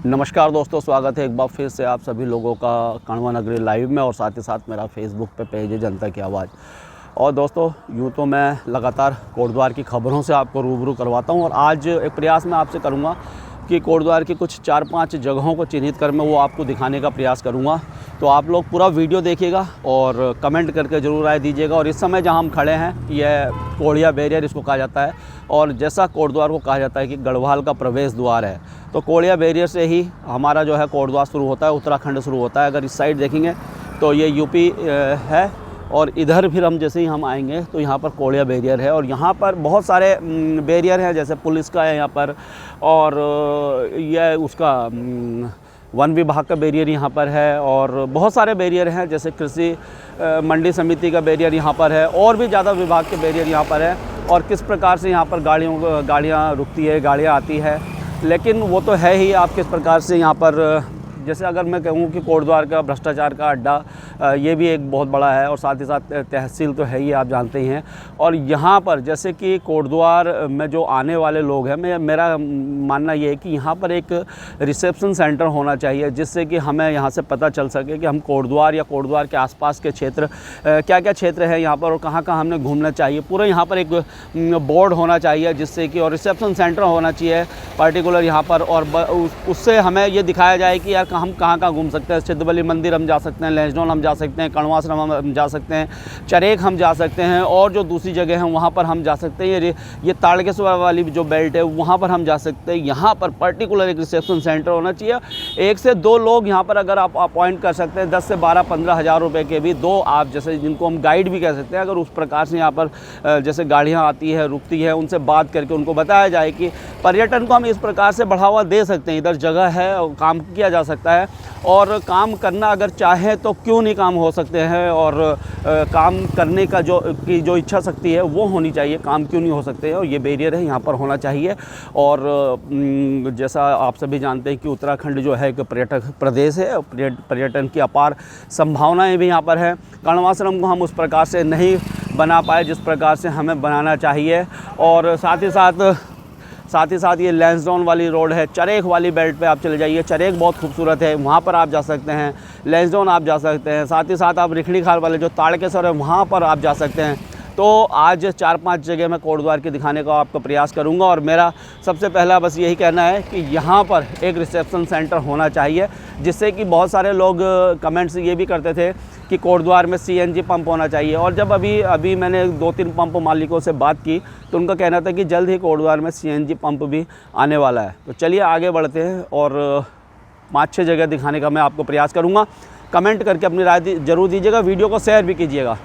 नमस्कार दोस्तों, स्वागत है एक बार फिर से आप सभी लोगों का कण्वा नगरी लाइव में और साथ ही साथ मेरा फेसबुक पे पेज है जनता की आवाज़। और दोस्तों यूँ तो मैं लगातार कोटद्वार की खबरों से आपको रूबरू करवाता हूँ और आज एक प्रयास मैं आपसे करूँगा कि कोटद्वार की कुछ 4-5 जगहों को चिन्हित कर मैं वो आपको दिखाने का प्रयास करूँगा। तो आप लोग पूरा वीडियो देखिएगा और कमेंट करके ज़रूर राय दीजिएगा। और इस समय जहाँ हम खड़े हैं यह कोढ़िया बैरियर इसको कहा जाता है और जैसा कोटद्वार को कहा जाता है कि गढ़वाल का प्रवेश द्वार है, तो कोढ़िया बैरियर से ही हमारा जो है कोटद्वार शुरू होता है, उत्तराखंड शुरू होता है। अगर इस साइड देखेंगे तो ये यूपी है और इधर फिर हम जैसे ही हम आएंगे तो यहाँ पर कोढ़िया बैरियर है और यहाँ पर बहुत सारे बैरियर हैं, जैसे पुलिस का है यहाँ पर और यह उसका वन विभाग का बैरियर यहाँ पर है और बहुत सारे बैरियर हैं, जैसे कृषि मंडी समिति का बैरियर यहाँ पर है और भी ज़्यादा विभाग के बैरियर यहाँ पर है। और किस प्रकार से यहाँ पर गाड़ियाँ रुकती है, गाड़ियाँ आती है, लेकिन वो तो है ही। आप किस प्रकार से यहाँ पर, जैसे अगर मैं कहूँ कि कोटद्वार का भ्रष्टाचार का अड्डा ये भी एक बहुत बड़ा है और साथ ही साथ तहसील तो है ही, आप जानते ही हैं। और यहाँ पर जैसे कि कोटद्वार में जो आने वाले लोग हैं, मेरा मानना ये है कि यहाँ पर एक रिसेप्शन सेंटर होना चाहिए, जिससे कि हमें यहाँ से पता चल सके कि हम कोटद्वार या कोटद्वार के आसपास के क्षेत्र क्या क्या क्षेत्र है यहाँ पर और कहाँ कहाँ हमने घूमना चाहिए। पूरा यहाँ पर एक बोर्ड होना चाहिए जिससे कि, और रिसेप्शन सेंटर होना चाहिए पर्टिकुलर यहाँ पर, और उससे हमें ये दिखाया जाए कि यार हम कहाँ घूम सकते हैं। सिद्धबली मंदिर हम जा सकते हैं, लैंसडाउन हम जा सकते हैं, कण्वाश्रम हम जा सकते हैं, चरेक हम जा सकते हैं और जो दूसरी जगह हैं वहाँ पर हम जा सकते हैं। ये ताड़केश्वर वाली जो बेल्ट है वहाँ पर हम जा सकते हैं। यहाँ पर पर्टिकुलर एक रिसेप्शन सेंटर होना चाहिए। 1 से 2 लोग यहाँ पर अगर आप अपॉइंट कर सकते हैं, 10 से 12-15 हज़ार रुपये के भी 2 आप जैसे जिनको हम गाइड भी कह सकते हैं, अगर उस प्रकार से यहाँ पर जैसे गाड़ियाँ आती है रुकती है उनसे बात करके उनको बताया जाए कि पर्यटन को हम इस प्रकार से बढ़ावा दे सकते हैं, इधर जगह है और काम किया जा सकता है और काम करना अगर चाहे तो क्यों नहीं काम हो सकते हैं। और काम करने का जो इच्छा शक्ति है वो होनी चाहिए, काम क्यों नहीं हो सकते हैं। और ये बैरियर है यहाँ पर होना चाहिए। और जैसा आप सभी जानते हैं कि उत्तराखंड जो है एक पर्यटक प्रदेश है, पर्यटन की अपार संभावनाएं भी यहाँ पर हैं। कण्वाश्रम को हम उस प्रकार से नहीं बना पाए जिस प्रकार से हमें बनाना चाहिए। और साथ ही साथ ये लैंसडाउन वाली रोड है, चरेक वाली बेल्ट पे आप चले जाइए, चरेक बहुत खूबसूरत है, वहाँ पर आप जा सकते हैं। लैंसडाउन आप जा सकते हैं, साथ ही साथ आप रिखणी खाल वाले जो ताड़केश्वर है वहाँ पर आप जा सकते हैं। तो आज 4-5 जगह मैं कोटद्वार के दिखाने का आपको प्रयास करूंगा और मेरा सबसे पहला बस यही कहना है कि यहाँ पर एक रिसेप्शन सेंटर होना चाहिए, जिससे कि बहुत सारे लोग कमेंट्स ये भी करते थे कि कोटद्वार में CNG पंप होना चाहिए। और जब अभी मैंने 2-3 पंप मालिकों से बात की तो उनका कहना था कि जल्द ही कोटद्वार में CNG पंप भी आने वाला है। तो चलिए आगे बढ़ते हैं और 5-6 जगह दिखाने का मैं आपको प्रयास करूँगा। कमेंट करके अपनी राय ज़रूर दीजिएगा, वीडियो को शेयर भी कीजिएगा।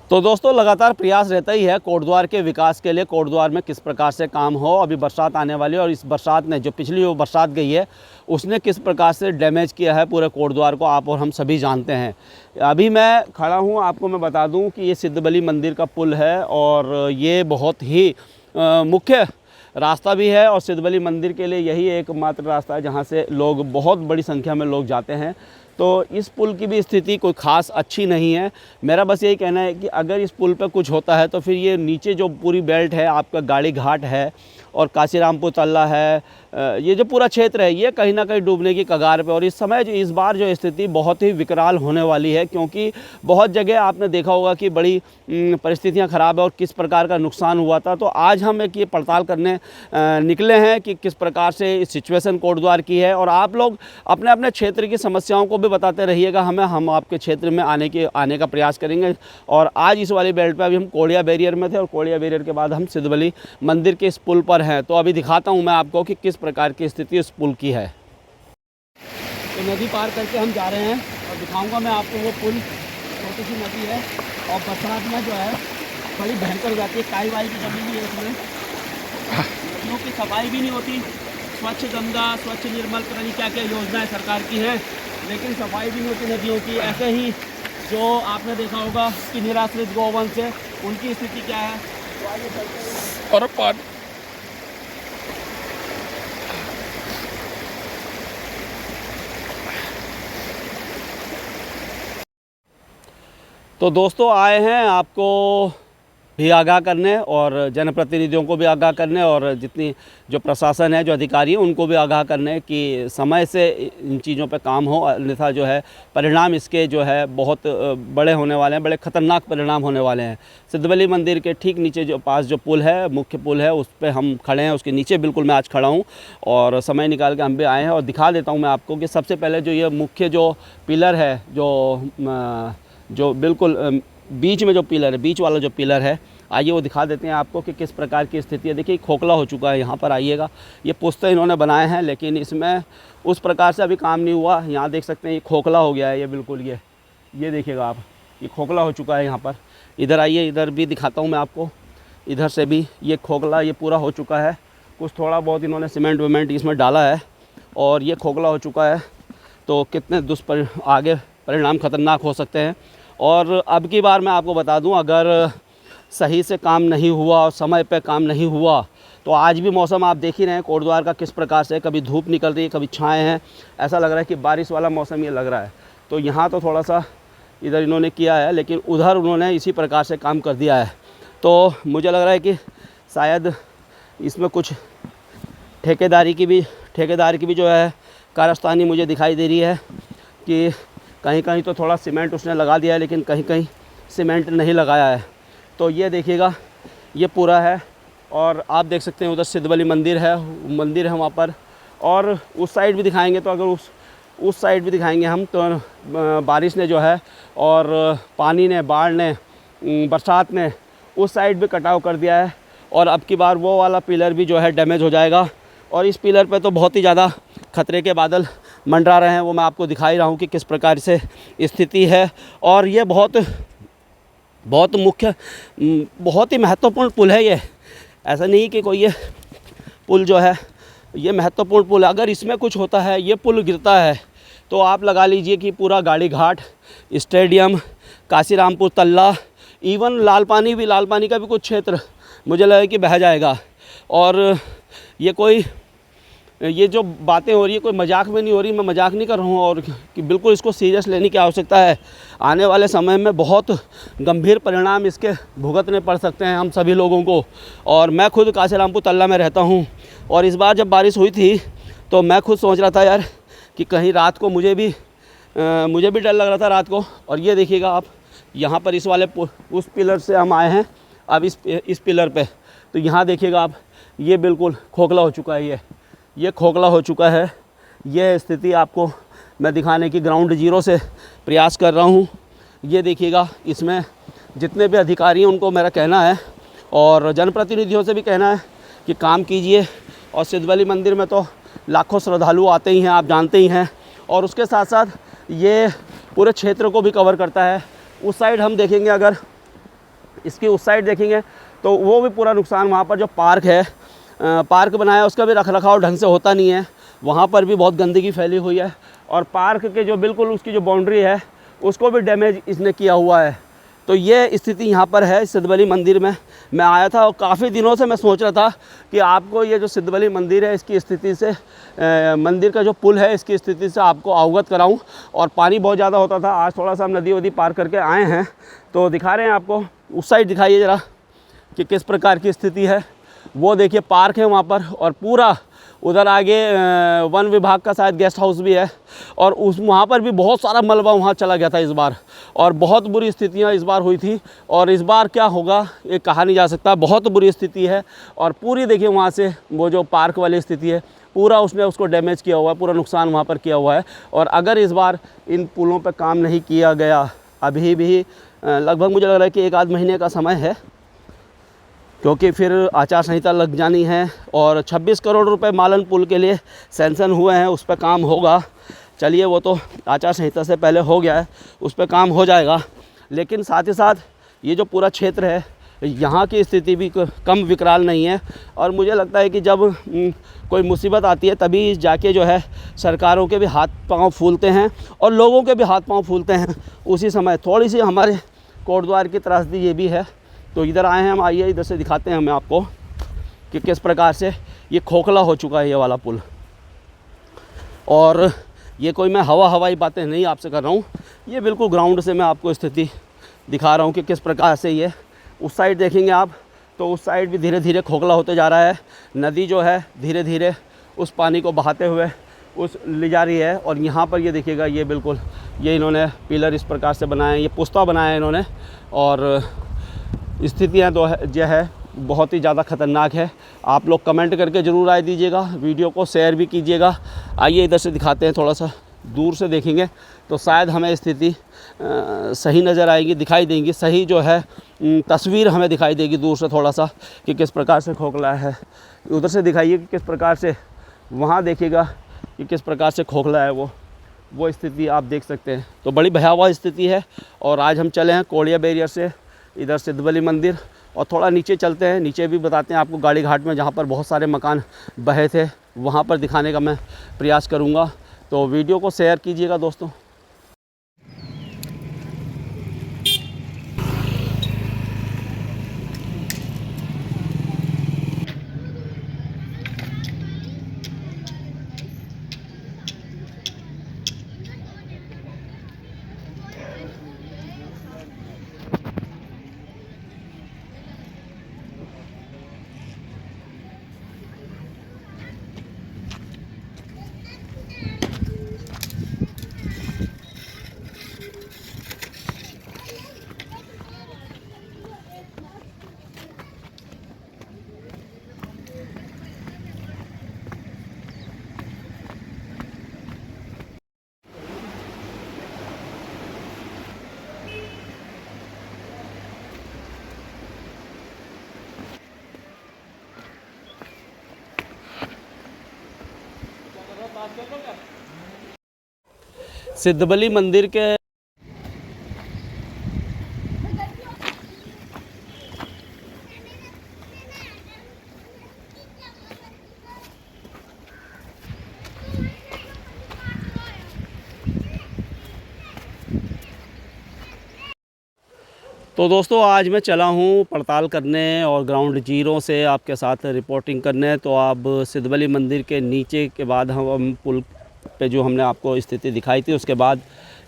तो दोस्तों लगातार प्रयास रहता ही है कोटद्वार के विकास के लिए, कोटद्वार में किस प्रकार से काम हो। अभी बरसात आने वाली है और इस बरसात ने, जो पिछली बरसात गई है उसने किस प्रकार से डैमेज किया है पूरे कोटद्वार को, आप और हम सभी जानते हैं। अभी मैं खड़ा हूँ, आपको मैं बता दूँ कि ये सिद्धबली मंदिर का पुल है और ये बहुत ही मुख्य रास्ता भी है और सिद्धबली मंदिर के लिए यही एकमात्र रास्ता है जहाँ से लोग, बहुत बड़ी संख्या में लोग जाते हैं। तो इस पुल की भी स्थिति कोई ख़ास अच्छी नहीं है। मेरा बस यही कहना है कि अगर इस पुल पर कुछ होता है तो फिर ये नीचे जो पूरी बेल्ट है, आपका गाड़ी घाट है और काशीरामपुर तल्ला है, ये जो पूरा क्षेत्र है ये कहीं ना कहीं डूबने की कगार पे। और इस बार जो स्थिति बहुत ही विकराल होने वाली है, क्योंकि बहुत जगह आपने देखा होगा कि बड़ी परिस्थितियां ख़राब है और किस प्रकार का नुकसान हुआ था। तो आज हम एक ये पड़ताल करने निकले हैं कि किस प्रकार से इस सिचुएशन कोटद्वार की है। और आप लोग अपने अपने क्षेत्र की समस्याओं को भी बताते रहिएगा हमें, हम आपके क्षेत्र में आने का प्रयास करेंगे। और आज इस वाली बेल्ट पर अभी हम कोढ़िया बैरियर में थे और कोढ़िया बैरियर के बाद हम सिद्धबली मंदिर के इस पुल पर हैं। तो अभी दिखाता हूँ मैं आपको कि किस प्रकार की स्थिति उस पुल की है। तो नदी पार करके हम जा रहे हैं और दिखाऊंगा मैं आपको वो पुल, छोटी सी नदी है और बरसात में जो है बड़ी भयंकर हो जाती है, काई वाई की जमी भी है इसमें, नदियों की सफाई भी नहीं होती। स्वच्छ गंगा, स्वच्छ निर्मल, पता नहीं क्या क्या योजनाएं सरकार की हैं, लेकिन सफाई भी नहीं होती नदियों की। ऐसे ही जो आपने देखा होगा कि निराश्रित गौवंश है उनकी स्थिति क्या है? और पानी तो दोस्तों आए हैं आपको भी आगाह करने और जनप्रतिनिधियों को भी आगाह करने और जितनी जो प्रशासन है, जो अधिकारी हैं, उनको भी आगाह करने कि समय से इन चीज़ों पे काम हो, अन्यथा जो है परिणाम इसके जो है बहुत बड़े होने वाले हैं, बड़े ख़तरनाक परिणाम होने वाले हैं। सिद्धबली मंदिर के ठीक नीचे जो पास जो पुल है, मुख्य पुल है, उस पर हम खड़े हैं, उसके नीचे बिल्कुल मैं आज खड़ा हूँ और समय निकाल के हम भी आए हैं और दिखा देता हूँ मैं आपको कि सबसे पहले जो ये मुख्य जो पिलर है, जो बिल्कुल बीच में जो पिलर है, बीच वाला जो पिलर है, आइए वो दिखा देते हैं आपको कि किस प्रकार की स्थिति है। देखिए खोखला हो चुका है, यहाँ पर आइएगा, ये पुश्ते इन्होंने बनाए हैं लेकिन इसमें उस प्रकार से अभी काम नहीं हुआ। यहाँ देख सकते हैं ये खोखला हो गया है, ये बिल्कुल ये देखिएगा आप, ये खोखला हो चुका है यहाँ पर। इधर आइए, इधर भी दिखाता हूँ मैं आपको, इधर से भी ये खोखला ये पूरा हो चुका है। कुछ थोड़ा बहुत इन्होंने सीमेंट वेमेंट इसमें डाला है और ये खोखला हो चुका है। तो कितने आगे परिणाम ख़तरनाक हो सकते हैं। और अब की बार मैं आपको बता दूं, अगर सही से काम नहीं हुआ और समय पे काम नहीं हुआ तो आज भी मौसम आप देख ही रहे हैं कोटद्वार का किस प्रकार से, कभी धूप निकल रही है, कभी छाएँ हैं, ऐसा लग रहा है कि बारिश वाला मौसम ये लग रहा है। तो यहाँ तो थोड़ा सा इधर इन्होंने किया है लेकिन उधर उन्होंने इसी प्रकार से काम कर दिया है। तो मुझे लग रहा है कि शायद इसमें कुछ ठेकेदारी की भी जो है कारस्तानी मुझे दिखाई दे रही है कि कहीं कहीं तो थोड़ा सीमेंट उसने लगा दिया है लेकिन कहीं कहीं सीमेंट नहीं लगाया है। तो ये देखिएगा, ये पूरा है और आप देख सकते हैं उधर सिद्धबली मंदिर है वहाँ पर। और उस साइड भी दिखाएंगे तो अगर उस साइड भी दिखाएंगे हम तो बारिश ने जो है और पानी ने, बाढ़ ने, बरसात ने उस साइड भी कटाव कर दिया है और अब की बार वो वाला पिलर भी जो है डैमेज हो जाएगा। और इस पिलर पे तो बहुत ही ज़्यादा खतरे के बादल मंडरा रहे हैं, वो मैं आपको दिखा ही रहा हूँ कि किस प्रकार से स्थिति है। और ये बहुत ही महत्वपूर्ण पुल है ये, ऐसा नहीं कि कोई ये पुल जो है ये महत्वपूर्ण पुल है। अगर इसमें कुछ होता है, ये पुल गिरता है तो आप लगा लीजिए कि पूरा गाड़ी घाट, स्टेडियम, काशीरामपुर तल्ला, इवन लाल पानी का भी कुछ क्षेत्र मुझे लगा कि बह जाएगा। और ये जो बातें हो रही है कोई मजाक में नहीं हो रही, मैं मजाक नहीं कर रहा हूँ और कि बिल्कुल इसको सीरियस लेने की आवश्यकता है। आने वाले समय में बहुत गंभीर परिणाम इसके भुगतने पड़ सकते हैं हम सभी लोगों को। और मैं खुद काशीरामपुर तल्ला में रहता हूँ और इस बार जब बारिश हुई थी तो मैं खुद सोच रहा था यार कि कहीं रात को मुझे भी डर लग रहा था रात को। और ये देखिएगा आप, यहाँ पर इस वाले उस पिलर से हम आए हैं अब इस पिलर पे, तो यहाँ देखिएगा आप, ये बिल्कुल खोखला हो चुका है, ये खोखला हो चुका है। ये स्थिति आपको मैं दिखाने की ग्राउंड जीरो से प्रयास कर रहा हूँ। ये देखिएगा, इसमें जितने भी अधिकारी हैं उनको मेरा कहना है और जनप्रतिनिधियों से भी कहना है कि काम कीजिए। और सिद्धबली मंदिर में तो लाखों श्रद्धालु आते ही हैं, आप जानते ही हैं। और उसके साथ साथ ये पूरे क्षेत्र को भी कवर करता है। उस साइड हम देखेंगे, अगर इसकी उस साइड देखेंगे तो वो भी पूरा नुकसान, वहाँ पर जो पार्क बनाया उसका भी रखरखाव ढंग से होता नहीं है, वहाँ पर भी बहुत गंदगी फैली हुई है। और पार्क के जो बिल्कुल उसकी जो बाउंड्री है उसको भी डैमेज इसने किया हुआ है। तो ये स्थिति यहाँ पर है सिद्धबली मंदिर में। मैं आया था और काफ़ी दिनों से मैं सोच रहा था कि आपको ये जो सिद्धबली मंदिर है इसकी स्थिति से, मंदिर का जो पुल है इसकी स्थिति से आपको अवगत कराऊं। और पानी बहुत ज़्यादा होता था, आज थोड़ा सा हम नदी वदी पार करके आए हैं तो दिखा रहे हैं आपको। उस साइड दिखाइए ज़रा कि किस प्रकार की स्थिति है। वो देखिए पार्क है वहाँ पर और पूरा उधर आगे वन विभाग का शायद गेस्ट हाउस भी है और वहाँ पर भी बहुत सारा मलबा वहाँ चला गया था इस बार और बहुत बुरी स्थितियाँ इस बार हुई थी। और इस बार क्या होगा ये कहा नहीं जा सकता, बहुत बुरी स्थिति है। और पूरी देखिए वहाँ से वो जो पार्क वाली स्थिति है पूरा उसने उसको डैमेज किया हुआ है, पूरा नुकसान वहाँ पर किया हुआ है। और अगर इस बार इन पुलों पर काम नहीं किया गया, अभी भी लगभग मुझे लग रहा है कि 1 आध महीने का समय है, क्योंकि फिर आचार संहिता लग जानी है। और 26 करोड़ रुपए मालन पुल के लिए सैंक्शन हुए हैं, उस पर काम होगा। चलिए वो तो आचार संहिता से पहले हो गया है, उस पर काम हो जाएगा। लेकिन साथ ही साथ ये जो पूरा क्षेत्र है यहाँ की स्थिति भी कम विकराल नहीं है। और मुझे लगता है कि जब कोई मुसीबत आती है तभी जाके जो है सरकारों के भी हाथ पांव फूलते हैं और लोगों के भी हाथ पांव फूलते हैं। उसी समय थोड़ी सी हमारे कोटद्वार की त्रासदी ये भी है तो इधर आए हैं हम, आइए इधर से दिखाते हैं हमें आपको कि किस प्रकार से ये खोखला हो चुका है ये वाला पुल। और ये कोई मैं हवाई बातें नहीं आपसे कर रहा हूँ, ये बिल्कुल ग्राउंड से मैं आपको स्थिति दिखा रहा हूँ कि किस प्रकार से ये उस साइड देखेंगे आप तो उस साइड भी धीरे धीरे खोखला होते जा रहा है। नदी जो है धीरे धीरे उस पानी को बहाते हुए उस ले जा रही है। और यहाँ पर ये देखिएगा, ये बिल्कुल ये इन्होंने पिलर इस प्रकार से बनाए, ये पुस्ता बनाया है इन्होंने। और स्थितियाँ जो है बहुत ही ज़्यादा ख़तरनाक है। आप लोग कमेंट करके ज़रूर राय दीजिएगा, वीडियो को शेयर भी कीजिएगा। आइए इधर से दिखाते हैं, थोड़ा सा दूर से देखेंगे तो शायद हमें स्थिति सही नज़र आएगी, दिखाई देंगी, सही जो है तस्वीर हमें दिखाई देगी दूर से थोड़ा सा कि किस प्रकार से खोखला है। उधर से दिखाइए कि किस प्रकार से, वहाँ देखिएगा कि किस प्रकार से खोखला है वो स्थिति आप देख सकते हैं। तो बड़ी भयावह स्थिति है। और आज हम चले हैं कोड़िया बैरियर से इधर सिद्धबली मंदिर और थोड़ा नीचे चलते हैं, नीचे भी बताते हैं आपको गाड़ी घाट में जहाँ पर बहुत सारे मकान बहे थे वहाँ पर दिखाने का मैं प्रयास करूँगा। तो वीडियो को शेयर कीजिएगा दोस्तों। सिद्धबली मंदिर के तो दोस्तों आज मैं चला हूँ पड़ताल करने और ग्राउंड जीरो से आपके साथ रिपोर्टिंग करने। तो आप सिद्धबली मंदिर के नीचे के बाद हम पुल पे जो हमने आपको स्थिति दिखाई थी उसके बाद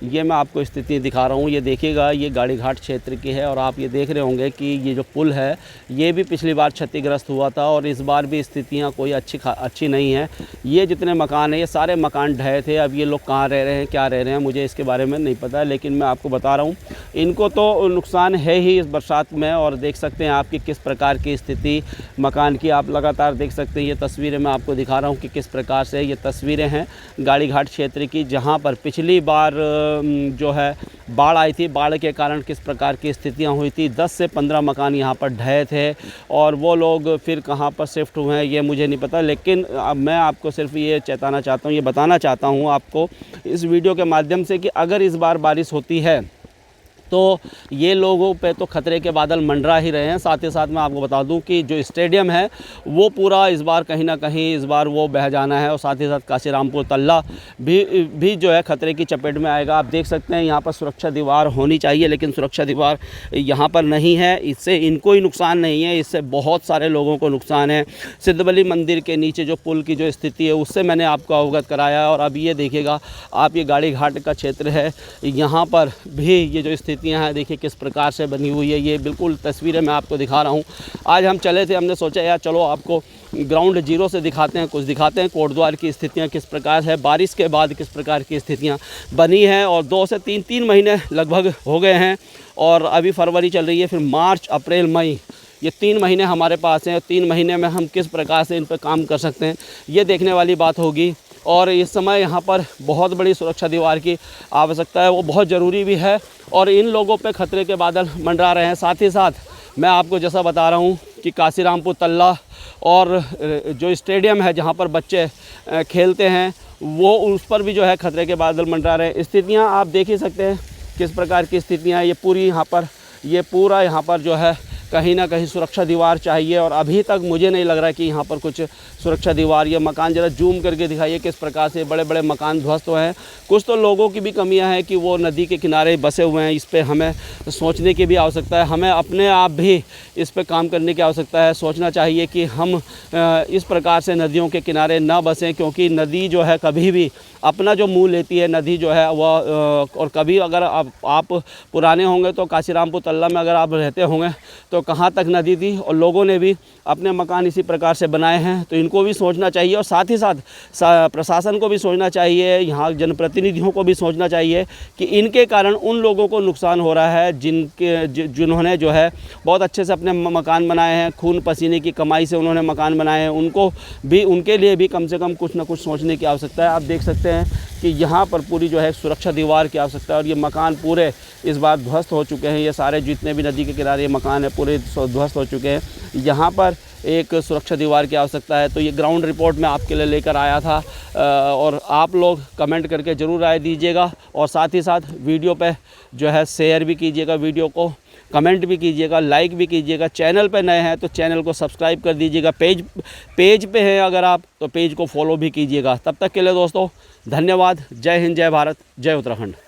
ये मैं आपको स्थिति दिखा रहा हूँ। ये देखिएगा, ये गाड़ी घाट क्षेत्र की है और आप ये देख रहे होंगे कि ये जो पुल है ये भी पिछली बार क्षतिग्रस्त हुआ था और इस बार भी स्थितियाँ कोई अच्छी नहीं है। ये जितने मकान हैं ये सारे मकान ढहे थे। अब ये लोग कहाँ रह रहे हैं, क्या रह रहे हैं, मुझे इसके बारे में नहीं पता, लेकिन मैं आपको बता रहा हूँ इनको तो नुकसान है ही इस बरसात में। और देख सकते हैं आपकी किस प्रकार की स्थिति मकान की आप लगातार देख सकते हैं। ये तस्वीरें मैं आपको दिखा रहा हूँ कि किस प्रकार से ये तस्वीरें हैं गाड़ी घाट क्षेत्र की, जहाँ पर पिछली बार जो है बाढ़ आई थी। बाढ़ के कारण किस प्रकार की स्थितियां हुई थी, 10 से 15 मकान यहां पर ढहे थे और वो लोग फिर कहां पर शिफ्ट हुए हैं ये मुझे नहीं पता। लेकिन मैं आपको सिर्फ ये चेताना चाहता हूं, ये बताना चाहता हूं आपको इस वीडियो के माध्यम से कि अगर इस बार बारिश होती है तो ये लोगों पे तो खतरे के बादल मंडरा ही रहे हैं। साथ ही साथ मैं आपको बता दूं कि जो स्टेडियम है वो पूरा इस बार कहीं ना कहीं इस बार वो बह जाना है और साथ ही साथ काशीरामपुर तल्ला भी जो है खतरे की चपेट में आएगा। आप देख सकते हैं यहाँ पर सुरक्षा दीवार होनी चाहिए लेकिन सुरक्षा दीवार यहाँ पर नहीं है। इससे इनको ही नुकसान नहीं है, इससे बहुत सारे लोगों को नुकसान है। सिद्धबली मंदिर के नीचे जो पुल की जो स्थिति है उससे मैंने आपको अवगत कराया। और अब ये देखिएगा आप, ये गाड़ी घाट का क्षेत्र है, यहाँ पर भी ये जो स्थितियाँ हैं देखिए किस प्रकार से बनी हुई है। ये बिल्कुल तस्वीरें मैं आपको दिखा रहा हूँ। आज हम चले थे, हमने सोचा यार चलो आपको ग्राउंड जीरो से दिखाते हैं, कुछ दिखाते हैं कोटद्वार की स्थितियाँ किस प्रकार है, बारिश के बाद किस प्रकार की स्थितियाँ बनी हैं। और 2 से 3 महीने लगभग हो गए हैं और अभी फरवरी चल रही है, फिर मार्च, अप्रैल, मई, ये 3 महीने हमारे पास हैं। 3 महीने में हम किस प्रकार से इन पर काम कर सकते हैं ये देखने वाली बात होगी। और इस समय यहाँ पर बहुत बड़ी सुरक्षा दीवार की आवश्यकता है, वो बहुत ज़रूरी भी है और इन लोगों पे खतरे के बादल मंडरा रहे हैं। साथ ही साथ मैं आपको जैसा बता रहा हूँ कि काशीरामपुर तल्ला और जो स्टेडियम है जहाँ पर बच्चे खेलते हैं वो उस पर भी जो है खतरे के बादल मंडरा रहे हैं। स्थितियाँ आप देख ही सकते हैं किस प्रकार की स्थितियाँ, ये पूरी यहाँ पर, ये पूरा यहाँ पर जो है कहीं ना कहीं सुरक्षा दीवार चाहिए, और अभी तक मुझे नहीं लग रहा कि यहाँ पर कुछ सुरक्षा दीवार या मकान, ज़रा जूम करके दिखाइए किस प्रकार से बड़े बड़े मकान ध्वस्त हुए हैं। कुछ तो लोगों की भी कमियां हैं कि वो नदी के किनारे बसे हुए हैं। इस पर हमें सोचने की भी आवश्यकता है, हमें अपने आप भी इस पर काम करने की आवश्यकता है। सोचना चाहिए कि हम इस प्रकार से नदियों के किनारे ना बसें, क्योंकि नदी जो है कभी भी अपना जो मुँह लेती है नदी जो है वह। और कभी अगर आप पुराने होंगे तो काशीरामपुर तल्ला में अगर आप रहते होंगे तो कहाँ तक नदी थी, और लोगों ने भी अपने मकान इसी प्रकार से बनाए हैं। तो इनको भी सोचना चाहिए, और साथ ही साथ प्रशासन को भी सोचना चाहिए, यहाँ जनप्रतिनिधियों को भी सोचना चाहिए कि इनके कारण उन लोगों को नुकसान हो रहा है जिन्होंने जो है बहुत अच्छे से अपने मकान बनाए हैं, खून पसीने की कमाई से उन्होंने मकान बनाए हैं, उनके लिए भी कम से कम कुछ ना कुछ सोचने की आवश्यकता है। आप देख सकते हैं कि यहाँ पर पूरी जो है सुरक्षा दीवार की आवश्यकता है, और ये मकान पूरे इस बार ध्वस्त हो चुके हैं। ये सारे जितने भी नदी के किनारे ये मकान है पूरे ध्वस्त हो चुके हैं। यहाँ पर एक सुरक्षा दीवार की आवश्यकता है। तो ये ग्राउंड रिपोर्ट मैं आपके लिए लेकर आया था, और आप लोग कमेंट करके ज़रूर राय दीजिएगा, और साथ ही साथ वीडियो पे जो है शेयर भी कीजिएगा, वीडियो को कमेंट भी कीजिएगा, लाइक भी कीजिएगा। चैनल पे नए हैं तो चैनल को सब्सक्राइब कर दीजिएगा। पेज पे हैं अगर आप तो पेज को फॉलो भी कीजिएगा। तब तक के लिए दोस्तों धन्यवाद। जय हिंद, जय भारत, जय उत्तराखंड।